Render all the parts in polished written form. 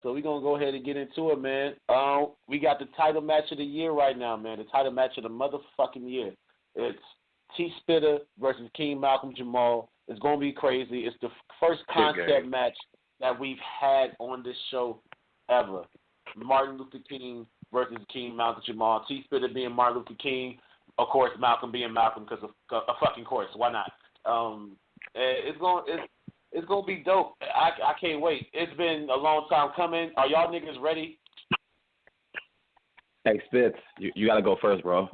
So we're going to go ahead and get into it, man. We got the title match of the year right now, man. The title match of the motherfucking year. It's T Spittah versus King Malcolm Jamal. It's going to be crazy. It's the first concept match that we've had on this show ever. Martin Luther King versus King Malcolm Jamal. T Spittah being Martin Luther King. Of course, Malcolm being Malcolm because of a fucking course. Why not? It's gonna be dope. I can't wait. It's been a long time coming. Are y'all niggas ready? Hey, Spitz, you gotta go first, bro.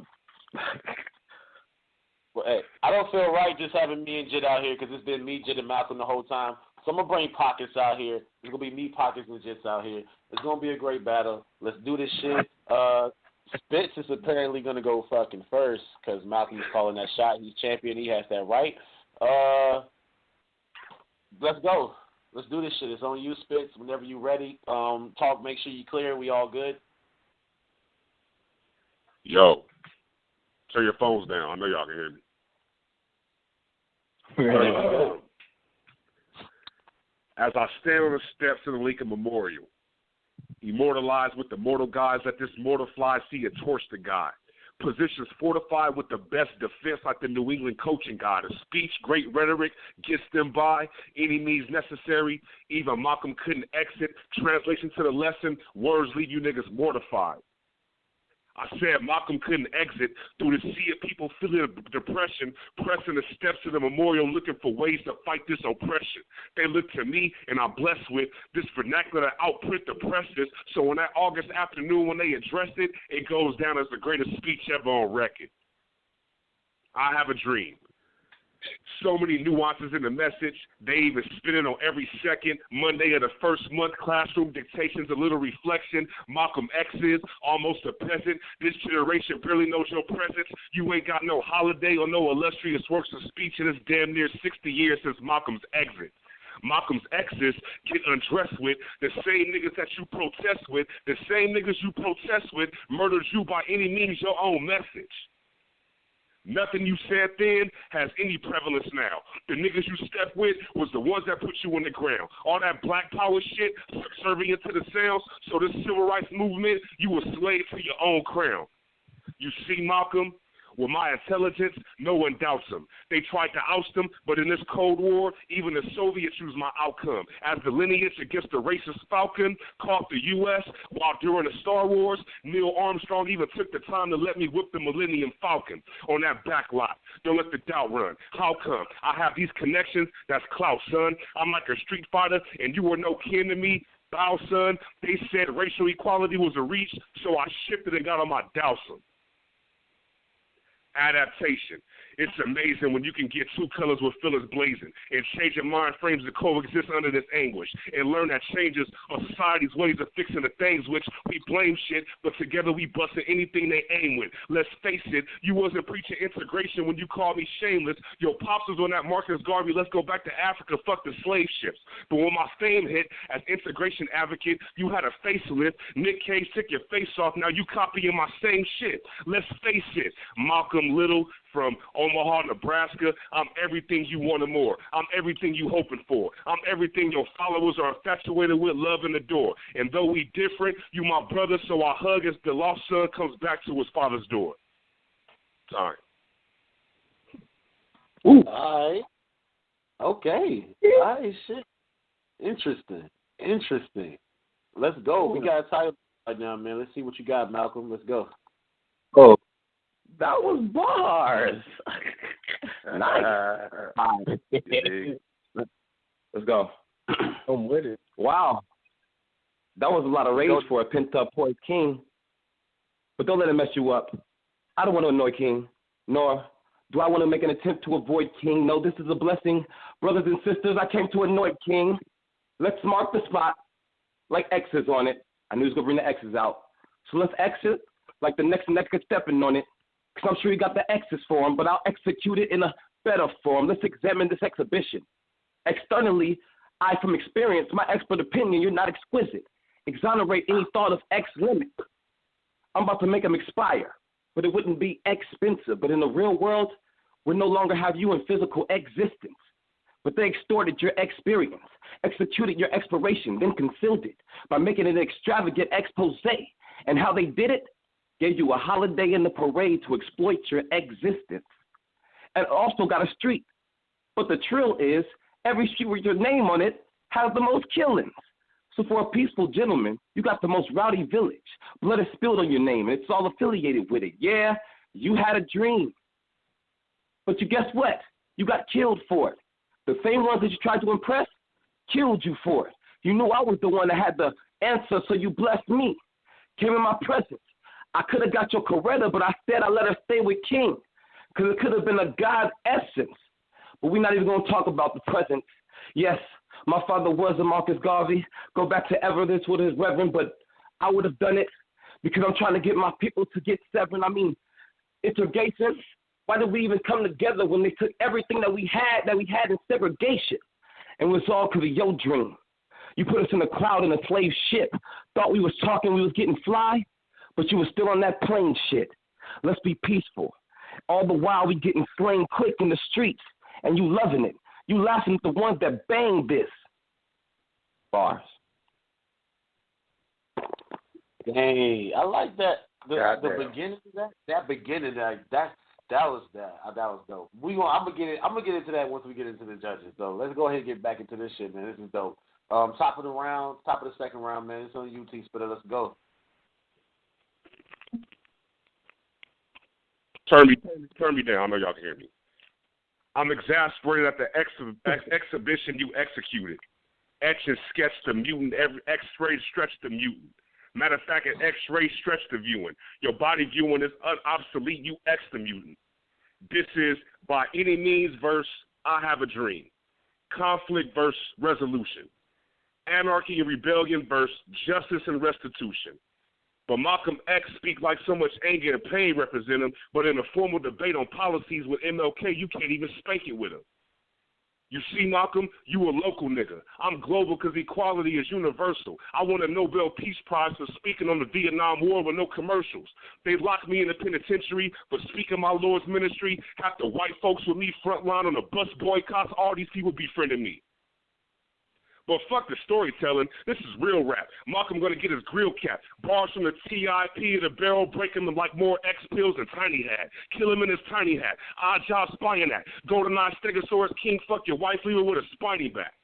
Well, hey, I don't feel right just having me and Jit out here because it's been me, Jit, and Malcolm the whole time. So I'm gonna bring Pockets out here. It's gonna be me, Pockets, and Jits out here. It's gonna be a great battle. Let's do this shit. Spitz is apparently gonna go fucking first because Malcolm's calling that shot. He's champion. He has that right. Let's go. Let's do this shit. It's on you, Spitz. Whenever you ready, talk. Make sure you clear. We all good. Yo, turn your phones down. I know y'all can hear me. As I stand on the steps of the Lincoln Memorial, immortalized with the mortal guys, let this mortal fly see a torch to guide. Positions fortified with the best defense like the New England coaching guide. A speech, great rhetoric, gets them by any means necessary. Even Malcolm couldn't exit. Translation to the lesson, words leave you niggas mortified. I said Malcolm couldn't exit through the sea of people feeling depression, pressing the steps of the memorial looking for ways to fight this oppression. They look to me, and I'm blessed with this vernacular to outprint the presses, so on that August afternoon when they addressed it, it goes down as the greatest speech ever on record. I have a dream. So many nuances in the message. They even spin it on every second. Monday of the first month, classroom dictations, a little reflection. Malcolm X is almost a peasant. This generation barely knows your presence. You ain't got no holiday or no illustrious works of speech, and it's damn near 60 years since Malcolm's exit. Malcolm's exes get undressed with the same niggas that you protest with, the same niggas you protest with murdered you by any means your own message. Nothing you said then has any prevalence now. The niggas you stepped with was the ones that put you on the ground. All that black power shit, subservient to the sounds, so this civil rights movement, you were slave to your own crown. You see, Malcolm, with my intelligence, no one doubts him. They tried to oust him, but in this Cold War, even the Soviets used my outcome. As the lineage against the racist Falcon caught the U.S., while during the Star Wars, Neil Armstrong even took the time to let me whip the Millennium Falcon on that back lot. Don't let the doubt run. How come? I have these connections, that's clout, son. I'm like a street fighter, and you were no kin to me. Bow, son. They said racial equality was a reach, so I shifted and got on my dowsum. Adaptation. It's amazing when you can get two colors with fillers blazing and change your mind frames to coexist under this anguish and learn that changes are society's ways of fixing the things which we blame shit, but together we busting anything they aim with. Let's face it, you wasn't preaching integration when you called me shameless. Your pops was on that Marcus Garvey, let's go back to Africa, fuck the slave ships. But when my fame hit as integration advocate, you had a facelift. Nick Cage took your face off, now you copying my same shit. Let's face it, Malcolm Little from Omaha, Nebraska, I'm everything you wanted more. I'm everything you hoping for. I'm everything your followers are infatuated with, love, and adore. And though we different, you my brother, so I hug as the lost son comes back to his father's door. Sorry. Ooh. All right. Okay. All right, shit. Interesting. Let's go. We got a title right now, man. Let's see what you got, Malcolm. Let's go. Oh. That was bars. Nice. Let's go. I'm with it. Wow. That was a lot of rage for a pent-up poised king. But don't let it mess you up. I don't want to annoy King, nor do I want to make an attempt to avoid King. No, this is a blessing. Brothers and sisters, I came to anoint King. Let's mark the spot like X's on it. I knew he was going to bring the X's out. So let's exit like the next nigga stepping on it. Because I'm sure you got the X's for him, but I'll execute it in a better form. Let's examine this exhibition. Externally, I, from experience, my expert opinion, you're not exquisite. Exonerate any thought of X limit. I'm about to make them expire, but it wouldn't be expensive. But in the real world, we no longer have you in physical existence. But they extorted your experience, executed your expiration, then concealed it by making an extravagant expose. And how they did it? Gave you a holiday in the parade to exploit your existence. And also got a street. But the trill is, every street with your name on it has the most killings. So for a peaceful gentleman, you got the most rowdy village. Blood is spilled on your name, and it's all affiliated with it. Yeah, you had a dream. But you guess what? You got killed for it. The same ones that you tried to impress killed you for it. You knew I was the one that had the answer, so you blessed me. Came in my presence. I could have got your Coretta, but I said I let her stay with King because it could have been a God essence. But we're not even going to talk about the present. Yes, my father was a Marcus Garvey. Go back to evidence with his reverend, but I would have done it because I'm trying to get my people to get severed. I mean, integration. Why did we even come together when they took everything that we had in segregation? And it was all because of your dream. You put us in a cloud in a slave ship. Thought we was talking, we was getting fly, but you was still on that plane shit. Let's be peaceful. All the while we getting slain quick in the streets, and you loving it. You laughing at the ones that banged this. Bars. Dang, I like that. The beginning of that beginning, that was dope. I'm gonna get into that once we get into the judges. So let's go ahead and get back into this shit, man. This is dope. Top of the second round, man. It's on you, T Spittah. Let's go. Turn me down. I know y'all can hear me. I'm exasperated at the exhibition you executed. Etch and sketch the mutant. Every X-ray stretch the mutant. Matter of fact, an X-ray stretch the viewing. Your body viewing is obsolete. You X the mutant. This is by any means versus I have a dream. Conflict versus resolution. Anarchy and rebellion versus justice and restitution. But Malcolm X speak like so much anger and pain represent him, but in a formal debate on policies with MLK, you can't even spank it with him. You see, Malcolm, you a local nigga. I'm global because equality is universal. I won a Nobel Peace Prize for speaking on the Vietnam War with no commercials. They locked me in the penitentiary for speaking my Lord's ministry. Half the white folks with me frontline on the bus boycotts, all these people befriending me. But fuck the storytelling. This is real rap. Malcolm gonna get his grill capped. Bars from the TIP to the barrel, breaking them like more X pills than Tiny had. Kill him in his tiny hat. Odd job spying at. GoldenEye Stegosaurus King, fuck your wife, leave her with a spiny back.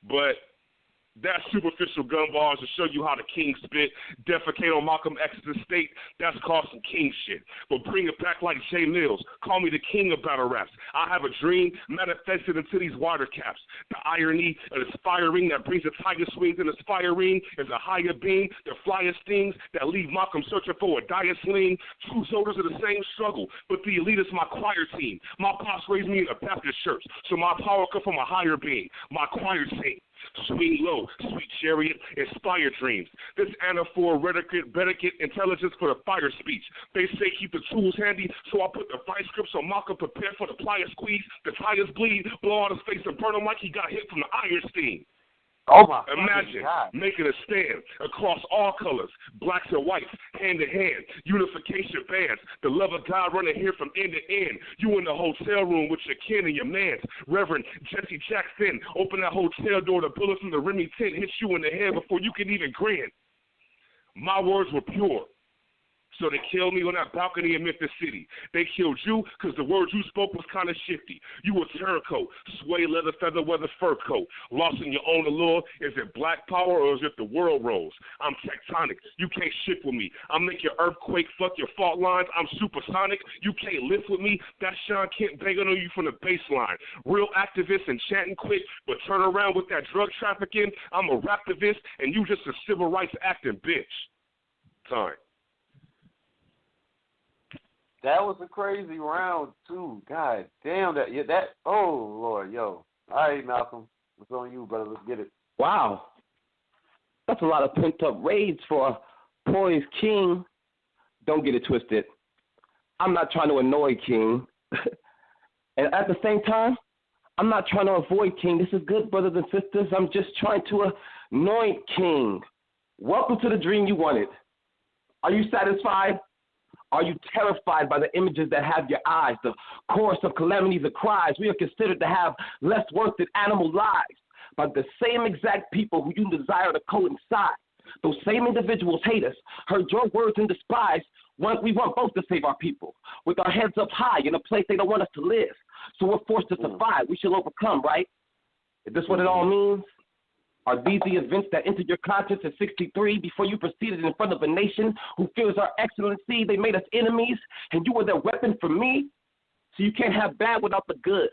But that's superficial gun bars to show you how the king spit. Defecate on Malcolm X's estate. That's called some king shit. But bring it back like Jay Mills. Call me the king of battle raps. I have a dream manifested into these water caps. The irony of this fire ring that brings the tiger swings in his fire ring is a higher beam. The flyest things that leave Malcolm searching for a dire sling. Two soldiers of the same struggle, but the elite is my choir team. My pops raised me in a Baptist church, so my power comes from a higher being. My choir team. Swing low, sweet chariot, inspire dreams. This anaphor, predicate, intelligence for the fire speech. They say keep the tools handy, so I put the vice script so Malcolm prepare for the pliers squeeze. The tires bleed, blow out his face and burn him like he got hit from the iron steam. Oh my Imagine God. making a stand across all colors, blacks and whites, hand to hand, unification bands, the love of God running here from end to end. You in the hotel room with your kin and your mans. Reverend Jesse Jackson, open that hotel door, the bullet from the Remy tent hits you in the head before you can even grin. My words were pure. So they killed me on that balcony in Memphis City. They killed you because the words you spoke was kind of shifty. You were turncoat, sway leather, feather, weather, fur coat. Lost in your own allure. Is it black power or is it the world rolls? I'm tectonic. You can't shift with me. I'll make your earthquake, fuck your fault lines. I'm supersonic. You can't lift with me. That's Sean Kent banging on you from the baseline. Real activist and chanting quick, but turn around with that drug trafficking. I'm a raptivist and you just a civil rights acting bitch. Time. That was a crazy round too. God damn that. Yeah, that. Oh Lord, yo. All right, Malcolm, it's on you, brother. Let's get it. Wow, that's a lot of pent up rage for poised King. Don't get it twisted. I'm not trying to annoy King, and at the same time, I'm not trying to avoid King. This is good, brothers and sisters. I'm just trying to anoint King. Welcome to the dream you wanted. Are you satisfied? Are you terrified by the images that have your eyes? The chorus of calamities and cries. We are considered to have less worth than animal lives by the same exact people who you desire to coincide. Those same individuals hate us, heard your words and despise. We want both to save our people, with our heads up high in a place they don't want us to live. So we're forced to survive. We shall overcome, right? Is this what it all means? Are these the events that entered your conscience at 63 before you proceeded in front of a nation who fears our excellency? They made us enemies, and you were their weapon for me? So you can't have bad without the good.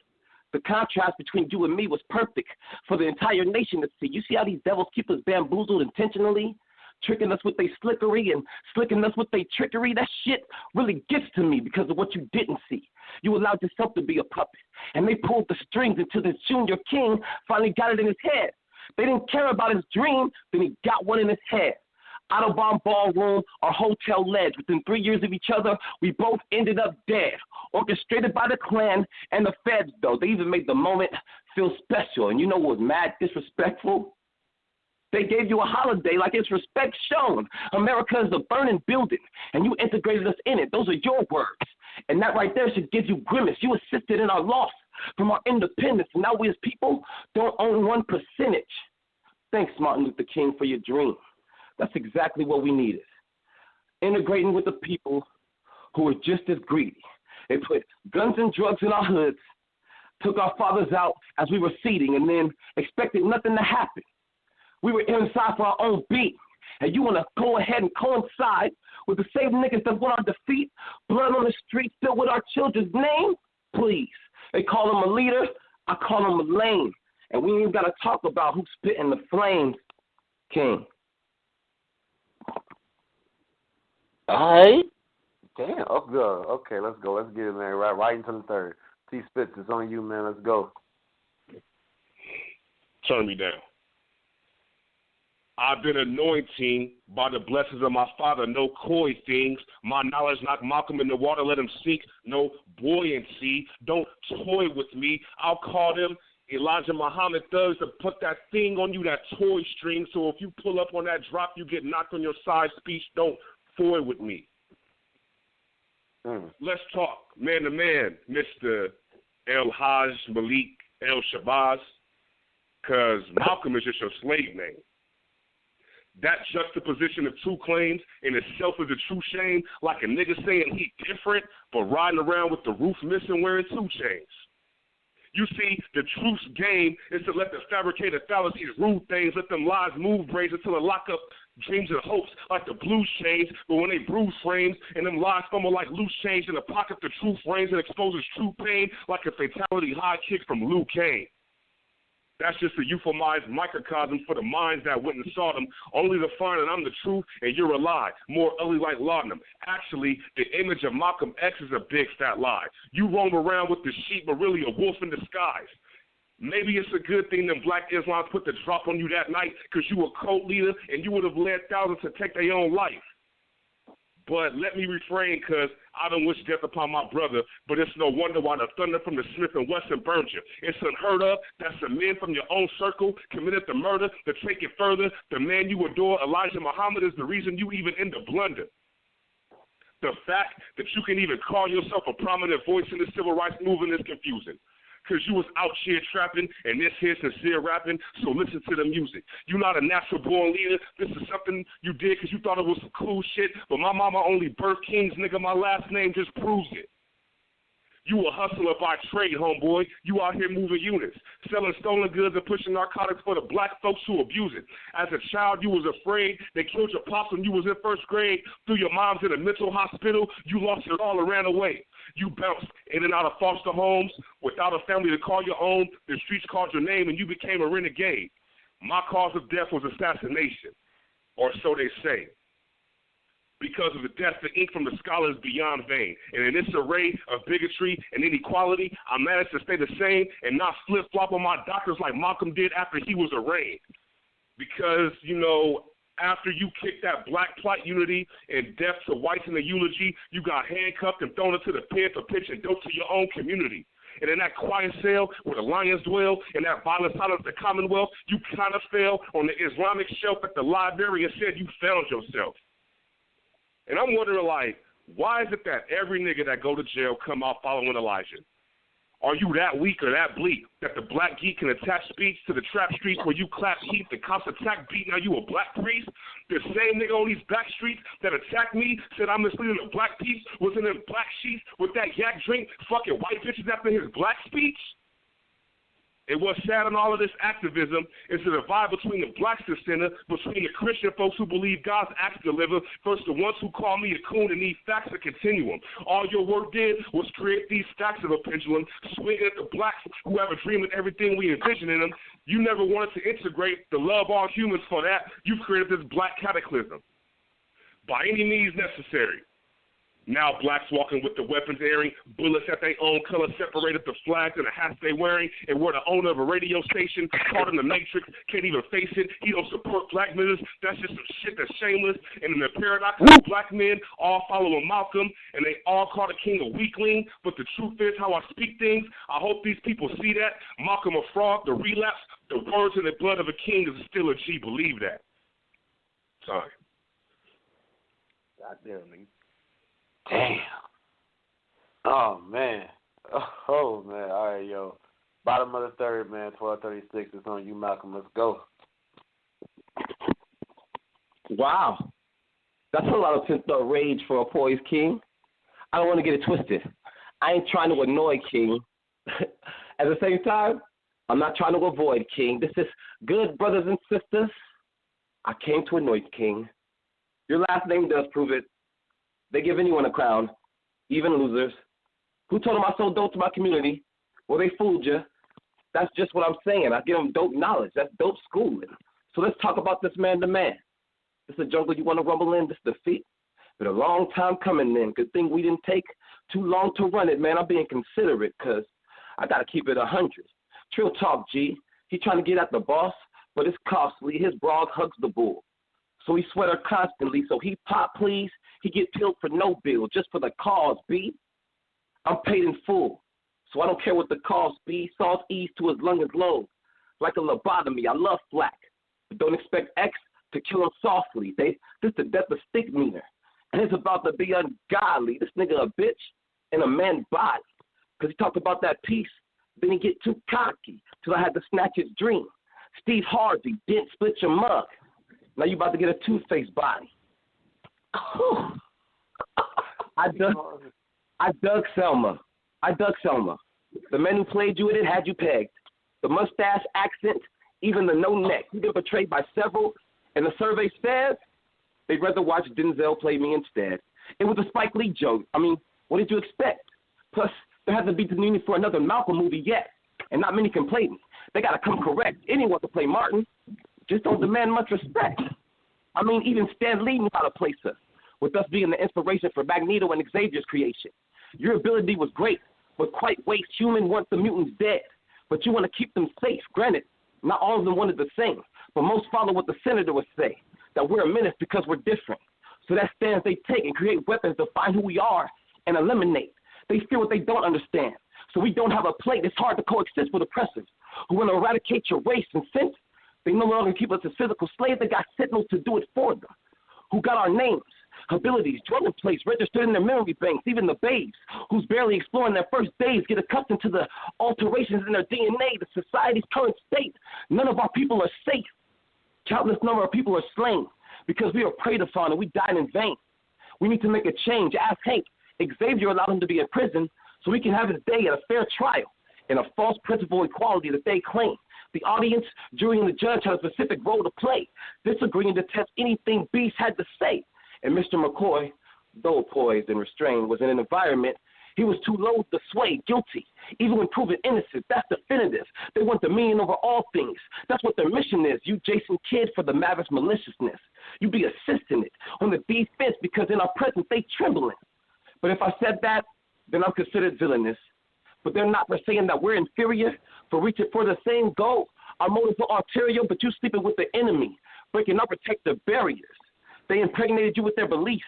The contrast between you and me was perfect for the entire nation to see. You see how these devils keep us bamboozled intentionally, tricking us with their slickery and slicking us with their trickery? That shit really gets to me because of what you didn't see. You allowed yourself to be a puppet, and they pulled the strings until this junior king finally got it in his head. They didn't care about his dream, then he got one in his head. Autobahn ballroom or hotel ledge. Within 3 years of each other, we both ended up dead. Orchestrated by the Klan and the feds, though. They even made the moment feel special. And you know what was mad disrespectful? They gave you a holiday like it's respect shown. America is a burning building, and you integrated us in it. Those are your words. And that right there should give you grimace. You assisted in our loss from our independence, and now we as people don't own 1%. Thanks, Martin Luther King, for your dream. That's exactly what we needed. Integrating with the people who were just as greedy. They put guns and drugs in our hoods, took our fathers out as we were seating, and then expected nothing to happen. We were inside for our own beat, and you want to go ahead and coincide with the same niggas that won our defeat, blood on the streets filled with our children's name? Please. They call him a leader, I call him a lame. And we ain't even got to talk about who's spitting the flames, King. All right. Damn. Oh, good. Okay, let's go. Let's get it, man. Right into the third. T Spitz, it's on you, man. Let's go. Turn me down. I've been anointing by the blessings of my father. No coy things. My knowledge knocked Malcolm in the water, let him sink. No buoyancy. Don't toy with me. I'll call them Elijah Muhammad thugs to put that thing on you, that toy string. So if you pull up on that drop, you get knocked on your side. Speech, don't toy with me. Let's talk man to man, Mr. El Haj Malik El Shabazz, because Malcolm is just your slave name. That juxtaposition of two claims in itself is a true shame, like a nigga saying he different, but riding around with the roof missing wearing 2 chains. You see, the truth's game is to let the fabricated fallacies rule things, let them lies move brains until they lock up dreams and hopes like the blues chains, but when they bruise frames and them lies fumble like loose change in the pocket, the truth reigns and exposes true pain like a fatality high kick from Liu Kane. That's just a euphemized microcosm for the minds that went and saw them, only to find that I'm the truth and you're a lie, more ugly like laudanum. Actually, the image of Malcolm X is a big fat lie. You roam around with the sheep, but really a wolf in disguise. Maybe it's a good thing them black Islams put the drop on you that night because you were a cult leader and you would have led thousands to take their own life. But let me refrain because I don't wish death upon my brother, but it's no wonder why the thunder from the Smith & Wesson burned you. It's unheard of that some men from your own circle committed the murder. To take it further, the man you adore, Elijah Muhammad, is the reason you even in the blunder. The fact that you can even call yourself a prominent voice in the civil rights movement is confusing. Because you was out here trapping and this here sincere rapping, so listen to the music. You're not a natural-born leader. This is something you did because you thought it was some cool shit, but my mama only birthed kings, nigga. My last name just proves it. You a hustler by trade, homeboy. You out here moving units, selling stolen goods and pushing narcotics for the black folks who abuse it. As a child, you was afraid. They killed your pops when you was in first grade. Threw your moms in a mental hospital. You lost it all and ran away. You bounced in and out of foster homes without a family to call your own. The streets called your name and you became a renegade. My cause of death was assassination, or so they say. Because of the death, the ink from the scholar is beyond vain. And in this array of bigotry and inequality, I managed to stay the same and not flip-flop on my doctors like Malcolm did after he was arraigned. Because, you know, after you kicked that black plight unity and death to whites in the eulogy, you got handcuffed and thrown into the pen for pitching dope to your own community. And in that quiet cell where the lions dwell, in that violent silence of the Commonwealth, you kind of fell on the Islamic shelf at the library and said you found yourself. And I'm wondering, like, Why is it that every nigga that go to jail come out following Elijah? Are you that weak or that bleak that the black geek can attach speech to the trap streets where you clap heat, the cops attack beat, now you a black priest? The same nigga on these back streets that attacked me, said I'm misleading the black peeps, was in them black sheets with that yak drink, fucking white bitches after his black speech? And what's sad in all of this activism is the divide between the black center, between the Christian folks who believe God's acts deliver, versus the ones who call me a coon and need facts to continuum. All your work did was create these stacks of a pendulum, swinging at the blacks who have a dream of everything we envision in them. You never wanted to integrate the love all humans for that. You created this black cataclysm. By any means necessary. Now blacks walking with the weapons airing, bullets at their own color separated the flags and the hats they wearing, and we're the owner of a radio station, caught in the matrix, can't even face it. He don't support black men. That's just some shit that's shameless. And in the paradox of black men all following Malcolm, and they all call the king a weakling, but the truth is how I speak things. I hope these people see that. Malcolm a fraud, the relapse, the words in the blood of a king is still a G. Believe that. Sorry. Goddamn, nigga. Damn. Oh, man. Oh, man. All right, yo. Bottom of the third, man. 12:36. It's on you, Malcolm. Let's go. Wow. That's a lot of pent-up rage for a poised king. I don't want to get it twisted. I ain't trying to annoy King. At the same time, I'm not trying to avoid King. This is good, brothers and sisters. I came to annoy King. Your last name does prove it. They give anyone a crown, even losers. Who told them I sold dope to my community? Well, they fooled you. That's just what I'm saying. I give them dope knowledge. That's dope schooling. So let's talk about this man to man. This is a jungle you want to rumble in, this defeat. Been a long time coming in. Good thing we didn't take too long to run it, man. I'm being considerate because I got to keep it 100. Trill talk, G. He trying to get at the boss, but it's costly. His brog hugs the bull. So he sweat her constantly. So he pop, please. He get peeled for no bill, just for the cause, B. I'm paid in full, so I don't care what the cost be. Sauce ease to his lung is low, like a lobotomy. I love flack, but don't expect X to kill him softly. This the death of stick meaner, and it's about to be ungodly. This nigga a bitch in a man's body, because he talked about that peace, then he get too cocky, till I had to snatch his dream. Steve Harvey, didn't split your mug. Now you about to get a two-faced body. I dug Selma. The man who played you in it had you pegged. The mustache, accent, even the no neck. You've been betrayed by several, and the survey says they'd rather watch Denzel play me instead. It was a Spike Lee joke. I mean, what did you expect? Plus, there hasn't been the union for another Malcolm movie yet, and not many can play me. They got to come correct. Anyone can play Martin. Just don't demand much respect. I mean, even Stan Lee knew how to place us, with us being the inspiration for Magneto and Xavier's creation. Your ability was great, but quite waste. Human want the mutants dead, but you want to keep them safe. Granted, not all of them wanted the same, but most follow what the senator would say, that we're a menace because we're different. So that stance they take and create weapons to find who we are and eliminate. They fear what they don't understand. So we don't have a plate. It's hard to coexist with oppressors who want to eradicate your race, and since they no longer keep us as physical slaves, they got signals to do it for them, who got our names, abilities, dwelling place, registered in their memory banks. Even the babes who's barely exploring their first days get accustomed to the alterations in their DNA, the society's current state. None of our people are safe. Countless number of people are slain because we are preyed upon and we died in vain. We need to make a change. Ask Hank. Xavier allowed him to be in prison so we can have his day at a fair trial in a false principle equality that they claim. The audience, jury, and the judge had a specific role to play, disagreeing to test anything Beast had to say. And Mr. McCoy, though poised and restrained, was in an environment he was too low to sway, guilty, even when proven innocent. That's definitive. They want the meaning over all things. That's what their mission is. You Jason Kidd for the Mavericks maliciousness. You be assisting it on the defense because in our presence they trembling. But if I said that, then I'm considered villainous. But they're not for saying that we're inferior, for reaching for the same goal. Our motives are ulterior, but you sleeping with the enemy, breaking our protective barriers. They impregnated you with their beliefs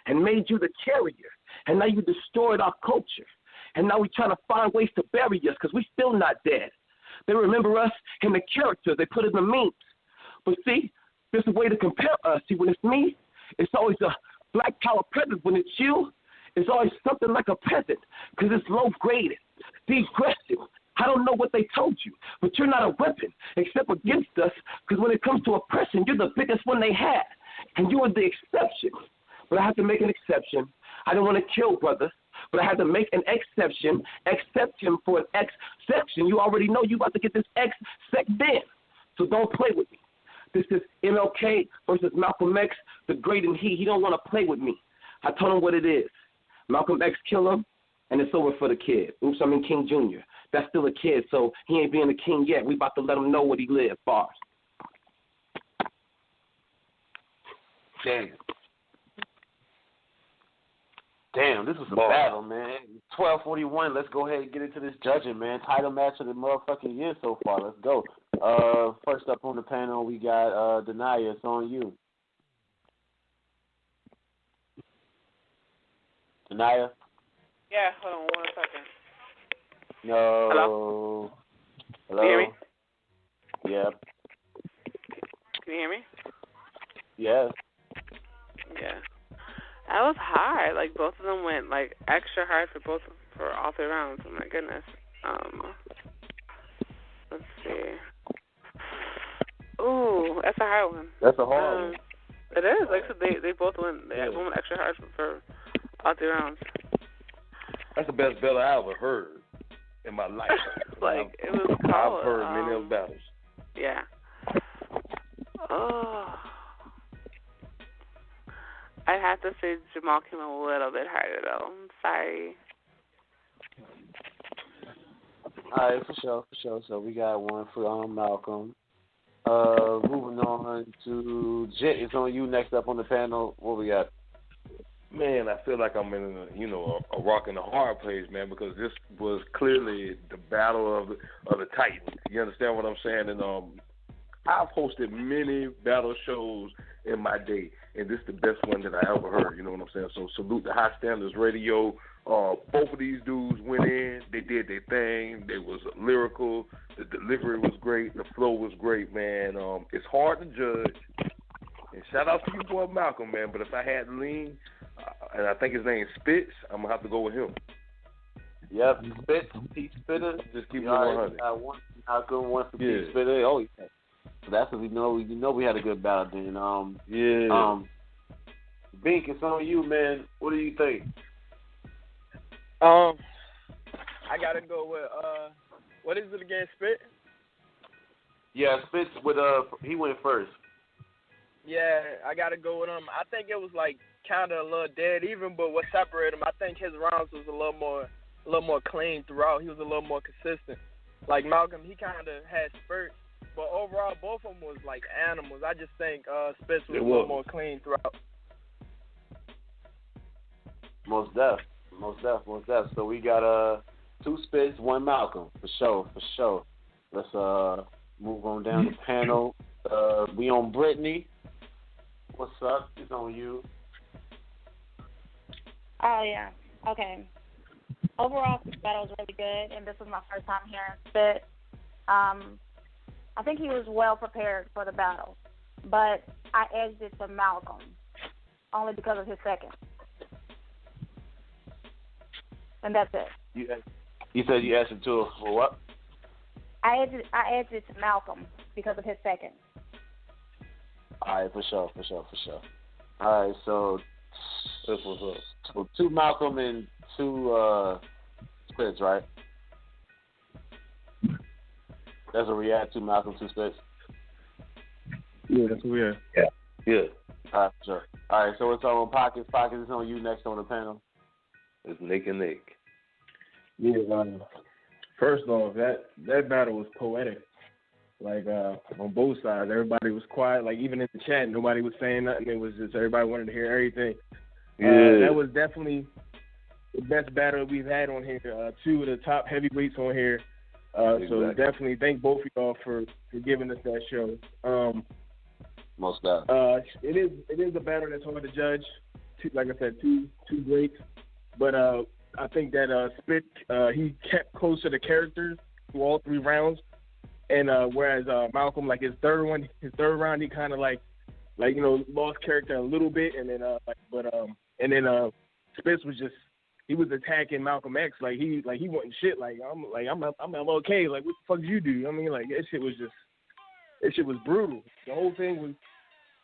and made you the carrier. And now you destroyed our culture. And now we trying to find ways to bury us because we still not dead. They remember us and the characters they put in the memes. But see, there's a way to compare us. See, when it's me, it's always a black power presence. When it's you, It's always something like a peasant because it's low-graded, degressive. I don't know what they told you, but you're not a weapon except against us because when it comes to oppression, you're the biggest one they had, and you are the exception. But I have to make an exception. I don't want to kill brothers, but I had to make an exception, accept him for an X section. You already know you about to get this X sect in, so don't play with me. This is MLK versus Malcolm X, the great and he. He don't want to play with me. I told him what it is. Malcolm X kill him, and it's over for the kid. Oops, I mean King Jr. That's still a kid, so he ain't being a king yet. We about to let him know what he lives, bars. Damn, this was a battle, man. 12:41. Let's go ahead and get into this judging, man. Title match of the motherfucking year so far. Let's go. First up on the panel, we got Denaya. It's on you. Denaya? Yeah, hold on 1 second. No. Hello? Hello? Can you hear me? Yep. Can you hear me? Yes. Yeah. That was hard. Like, both of them went, like, extra hard for all 3 rounds. Oh, my goodness. Let's see. Ooh, that's a hard one. That's a hard one. It is. Like, so they both went, they went extra hard for all 3 rounds. That's the best battle I ever heard in my life. Like, it was cold. I've heard many of those battles. Yeah. Oh. I have to say Jamal came a little bit harder, though. I'm sorry. All right, for sure. So we got one for Malcolm. Moving on to Jet. It's on you next up on the panel. What we got? Man, I feel like I'm in a rock and a hard place, man, because this was clearly the battle of the Titans. You understand what I'm saying? And I've hosted many battle shows in my day, and this is the best one that I ever heard. You know what I'm saying? So salute to High Standards Radio. Both of these dudes went in. They did their thing. They was lyrical. The delivery was great. The flow was great, man. It's hard to judge. And shout out to you, boy Malcolm, man. But if I had to lean, and I think his name is Spitz, I'm going to have to go with him. Yep, Spitz, T Spittah. Just keep it 100. One Malcolm, one for T Spittah. Oh, yeah. So that's what we know. We know we had a good battle then. Bink, it's on you, man. What do you think? I gotta go with what is it again, Spit? Yeah, Spitz with he went first. Yeah, I gotta go with him. I think it was like kind of a little dead even, but what separated him, I think his rounds was a little more clean throughout. He was a little more consistent. Like Malcolm, he kind of had spurts, but overall both of them was like animals. I just think Spitz was a little more clean throughout. Most def. So we got 2 Spitz, 1 Malcolm, for sure. Let's move on down the panel. We on Brittany. What's up? It's on you. Oh, yeah. Okay. Overall, this battle was really good, and this was my first time hearing Spit. I think he was well prepared for the battle, but I edged it to Malcolm, only because of his second. And that's it. You said you edged it to for what? I edged it to Malcolm because of his second. All right, for sure. All right, so This was up. So 2 Malcolm and 2 Spitz, right? That's what we had, 2 Malcolm, 2 Spitz. Yeah, that's what we had. Yeah. All right, sure. All right, so it's on Pockets. Pockets is on you next on the panel. It's Nick and Nick. Yeah, first off, that battle was poetic. Like, on both sides, everybody was quiet. Like, even in the chat, nobody was saying nothing. It was just everybody wanted to hear everything. That was definitely the best battle we've had on here. 2 of the top heavyweights on here. So definitely thank both of y'all for giving us that show. Most definitely. It is a battle that's hard to judge. Like I said, two greats. But I think that Spit, he kept close to the characters through all 3 rounds. And whereas Malcolm, like his third round, he kind of like lost character a little bit, and then Spitz was just he was attacking Malcolm X like he wasn't shit. I'm MLK. Like, what the fuck did you do? I mean, like, that shit was brutal. The whole thing was,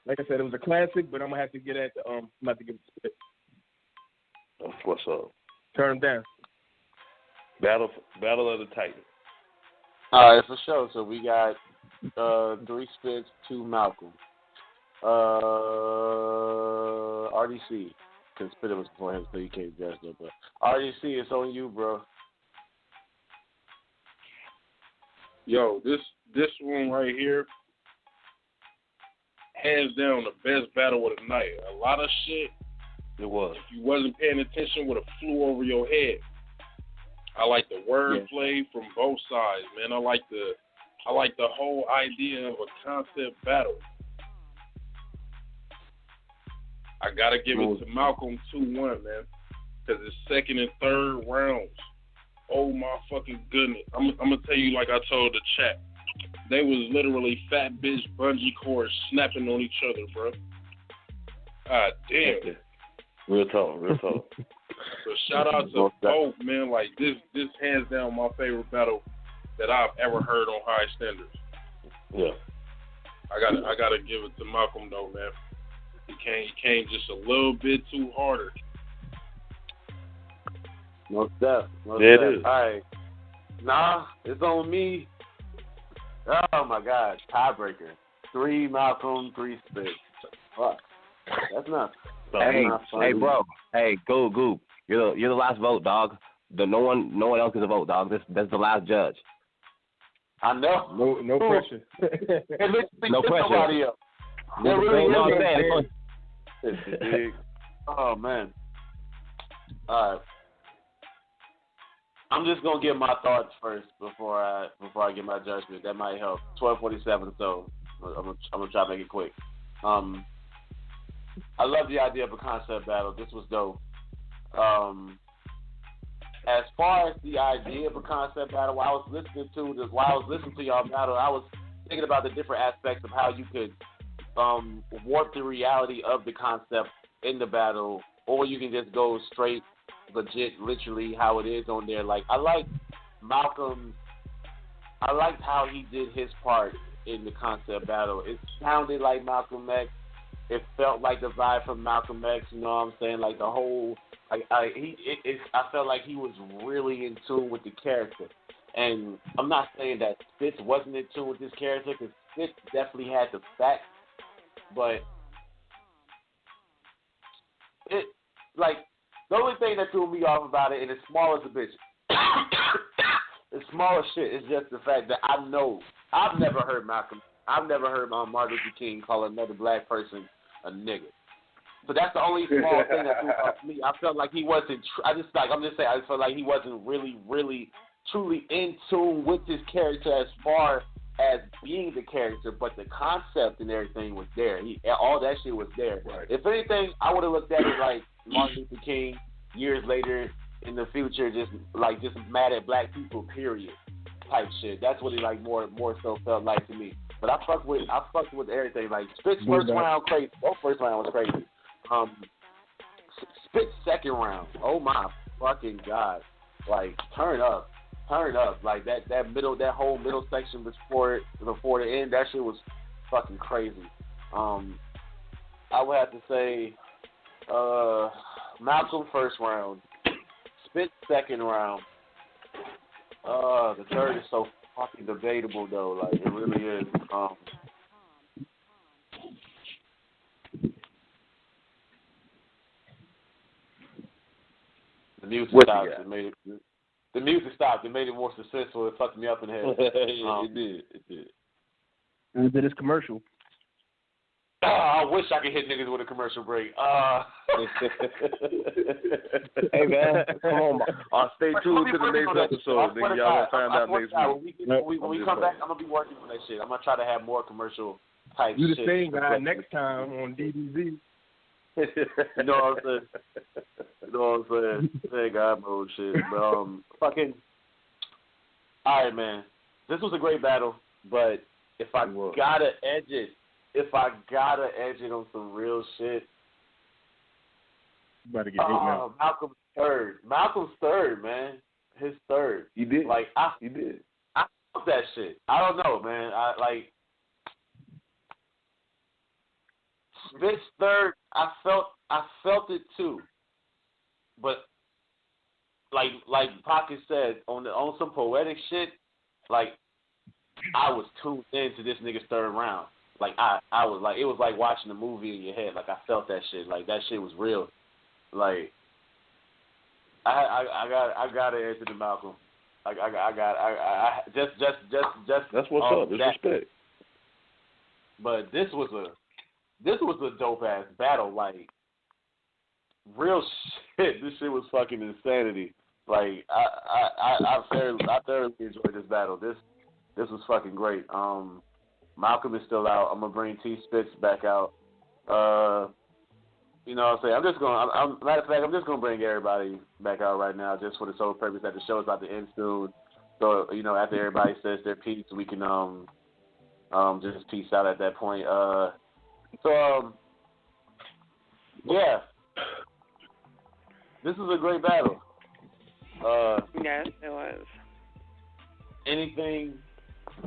like I said, it was a classic. But I'm gonna have to get at the I'm about to give it a spit. What's up? Turn him down. Battle of the Titans. All right, for sure. So we got 3 Spits, 2 Malcolm. RDC, because Spittah was before him, so you can't judge that. But RDC, it's on you, bro. Yo, this one right here, hands down the best battle of the night. A lot of shit. It was. If you wasn't paying attention, would have flew over your head. I like the wordplay from both sides, man. I like the whole idea of a concept battle. I gotta give it to Malcolm 2-1, man, because his second and third rounds. Oh my fucking goodness! I'm gonna tell you like I told the chat. They was literally fat bitch bungee cords snapping on each other, bro. God damn. Real talk. So shout out to both, man. Like this hands down my favorite battle that I've ever heard on High Standards. Yeah. I gotta give it to Malcolm though, man. He came just a little bit too harder. No step. It is. All right. Nah, it's on me. Oh my God, tiebreaker. 3 Malcolm, 3 Spit. Fuck. That's not. Hey, bro. Hey, Goop. You're the last vote, dog. No one else gets a vote, dog. That's the last judge. I know. No pressure. No pressure. Nobody else. Oh man. All right. I'm just gonna give my thoughts first before I get my judgment. That might help. 12:47, so I'm gonna try to make it quick. I love the idea of a concept battle. This was dope. As far as the idea of a concept battle, while I was listening to y'all battle, I was thinking about the different aspects of how you could warp the reality of the concept in the battle, or you can just go straight, legit, literally how it is on there. Like, I like Malcolm. I liked how he did his part in the concept battle. It sounded like Malcolm X. It felt like the vibe from Malcolm X. You know what I'm saying? Like the whole, I felt like he was really in tune with the character. And I'm not saying that Spitz wasn't in tune with this character, because Spitz definitely had the facts. But it, like, the only thing that threw me off about it, and it's small as a bitch, it's small as shit, it's just the fact that I know, I've never heard Martin Luther King call another black person a nigga. So that's the only small thing that threw off me. I felt like he wasn't, I just felt like he wasn't really, truly in tune with his character as far as being the character, but the concept and everything was there. All that shit was there. Right. If anything, I would have looked at it like Martin Luther King years later in the future, just mad at black people, period, type shit. That's what it like more so felt like to me. But I fucked with everything. Like Spit's first round crazy. Both first round was crazy. Spit's second round, oh my fucking God! Like turn up. Like that whole middle section before the end, that shit was fucking crazy. I would have to say Malcolm first round, Spit second round. The third is so fucking debatable though. Like it really is. The music stopped. The music stopped. It made it more successful. It fucked me up in the head. It did. And did this commercial. I wish I could hit niggas with a commercial break. Hey man, come on. I'll stay tuned to the next episode. Then y'all gonna find out next week. When we come back, I'm gonna be working on that shit. I'm gonna try to have more commercial type shit. You the same guy next time on DDZ. You know what I'm saying? Hey, God mode shit. But fucking. All right, man. This was a great battle, but if I gotta edge it on some real shit, you about to get hate now. third. Malcolm's third, man. His third. You did. Like you did. I felt that shit. I don't know, man. Spit's third. I felt it too. But like Pocket said, on some poetic shit, like I was tuned into this nigga's third round. Like I was like, it was like watching a movie in your head. Like I felt that shit. Like that shit was real. Like I got to answer to Malcolm. I just that's what's up. It's respect. But this was a dope ass battle. Like real shit. This shit was fucking insanity. Like I thoroughly enjoyed this battle. This was fucking great. Malcolm is still out. I'm gonna bring T Spitz back out. You know what I'm saying? Matter of fact, I'm just gonna bring everybody back out right now, just for the sole purpose that the show is about to end soon. So after everybody says their piece, we can just peace out at that point. Yeah, this is a great battle. Yes, it was.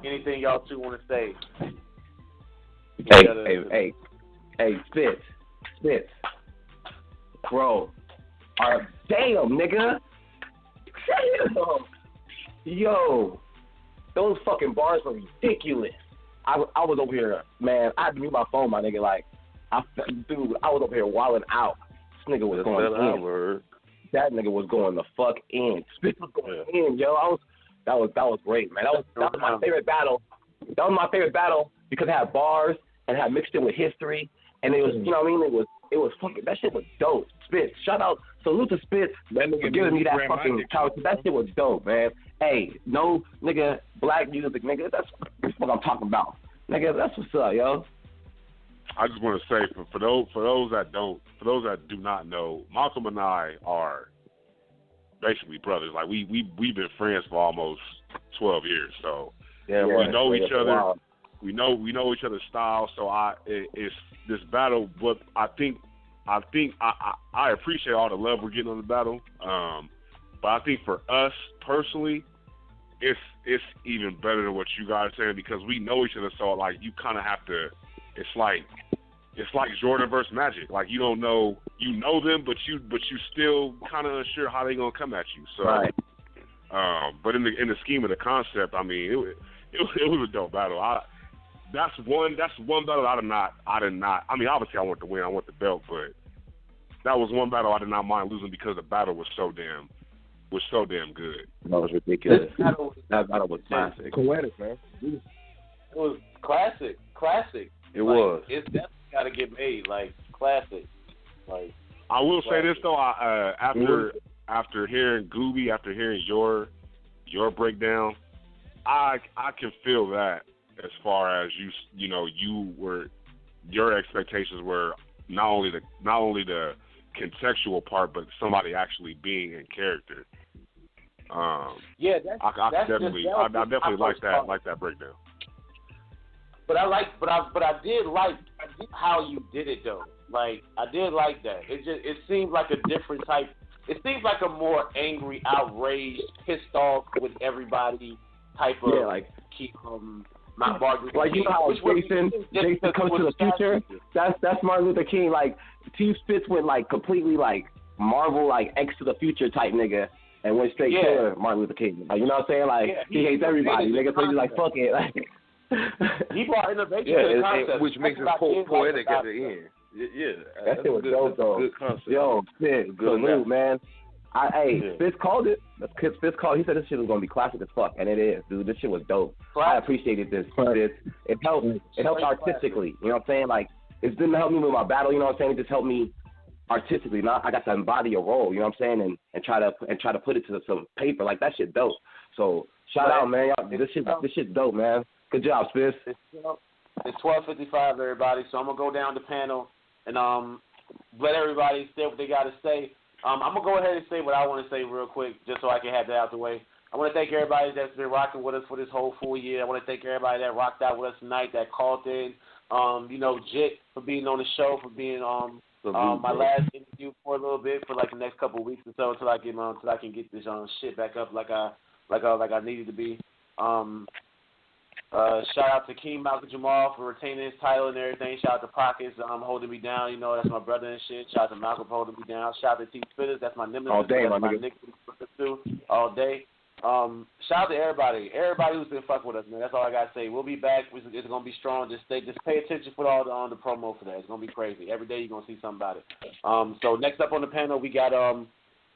Anything y'all two want to say? Hey, Spitz. Bro. Damn, nigga. Yo. Those fucking bars were ridiculous. I was over here, man. I had to mute my phone, my nigga. Like, I was over here wilding out. This nigga was going in. That nigga was going the fuck in. Spitz was going in, yo. That was great, man. That was my favorite battle. That was my favorite battle because it had bars and had mixed in with history, and it was, you know what I mean? It was fucking, that shit was dope. Spitz, shout out, salute to Spitz for giving me that fucking couch. That shit was dope, man. Hey, no nigga, black music, nigga. That's what I'm talking about, nigga. That's what's up, yo. I just want to say for those that do not know, Malcolm and I are basically brothers. Like we've been friends for almost 12 years, so we know each other. Wow. We know each other's style. So it's this battle. But I think I appreciate all the love we're getting on the battle. But I think for us personally, it's even better than what you guys are saying because we know each other. So like you kind of have to. It's like Jordan versus Magic. Like you don't know, them, but you still kind of unsure how they gonna come at you. So, right. But in the scheme of the concept, I mean, it was a dope battle. That's one battle I did not. I mean, obviously I want to win. I want the belt, but that was one battle I did not mind losing because the battle was so damn good. That was ridiculous. That battle was classic. Poetic, man. It was classic. It was. It's definitely got to get made. Like classic. Like I will say this though. After hearing Gooby, after hearing your breakdown, I can feel that as far as your expectations were not only the contextual part, but somebody actually being in character. I definitely like that breakdown. But I did like how you did it though. Like I did like that. It seemed like a different type. It seems like a more angry, outraged, pissed off with everybody type of Martin Luther King. Like you know how Jason comes to the future. That's Martin Luther King. Like T Spitz went like completely like Marvel like X to the future type nigga and went straight to Martin Luther King. Like, you know what I'm saying? Like he hates everybody. Nigga, so he's like fuck it. Like, he brought innovation to the concept, which makes it poetic at the end. That shit was dope though. Good concept. Yo, Spitz, salute, man. Spitz called it. Spitz called. He said this shit was gonna be classic as fuck, and it is, dude. This shit was dope. I appreciated this. It helped. It helped artistically. You know what I'm saying? Like it didn't help me with my battle. You know what I'm saying? It just helped me artistically. Now I got to embody a role. You know what I'm saying? And try to put it to some paper. Like that shit dope. So shout out, man. Y'all, this shit's dope, man. Good job, Spitz. It's 12:55, everybody. So I'm gonna go down the panel and let everybody say what they got to say. I'm going to go ahead and say what I want to say real quick just so I can have that out the way. I want to thank everybody that's been rocking with us for this whole full year. I want to thank everybody that rocked out with us tonight, that called in, Jit for being on the show, for being my last interview for a little bit, for like the next couple of weeks or so, until I can get this shit back up like I needed to be. Shout out to King Malcolm Jamal for retaining his title and everything. Shout out to Pockets holding me down. That's my brother and shit. Shout out to Malcolm for holding me down. Shout out to T Spittah. That's my nemesis. All day, that's my nigga. nickname too. All day. Shout out to everybody who's been fucking with us, man. That's all I gotta say. We'll be back. It's gonna be strong. Just pay attention for all the promo for that. It's gonna be crazy. Every day you're gonna see something about it. So next up on the panel we got I'm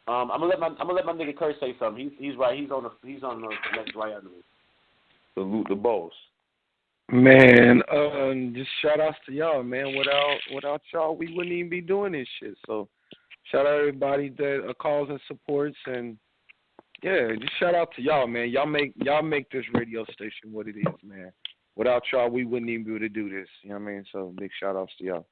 gonna let my nigga Kurt say something. He's right. He's on the next right under me. Salute the boss. Man, just shout outs to y'all, man. Without y'all, we wouldn't even be doing this shit. So shout out everybody that calls and supports, and yeah, just shout out to y'all, man. Y'all make this radio station what it is, man. Without y'all, we wouldn't even be able to do this. You know what I mean? So big shout outs to y'all.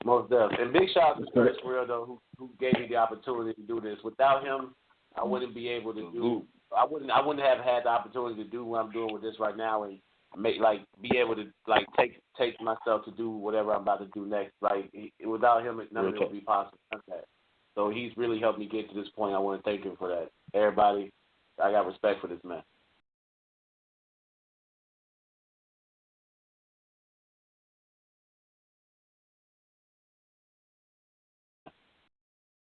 Most definitely. And big shout out to Chris Real though, who gave me the opportunity to do this. Without him, I wouldn't be able to do. I wouldn't have had the opportunity to do what I'm doing with this right now, and be able to take myself to do whatever I'm about to do next. Without him, none of it would be possible. So he's really helped me get to this point. I want to thank him for that. Everybody, I got respect for this man.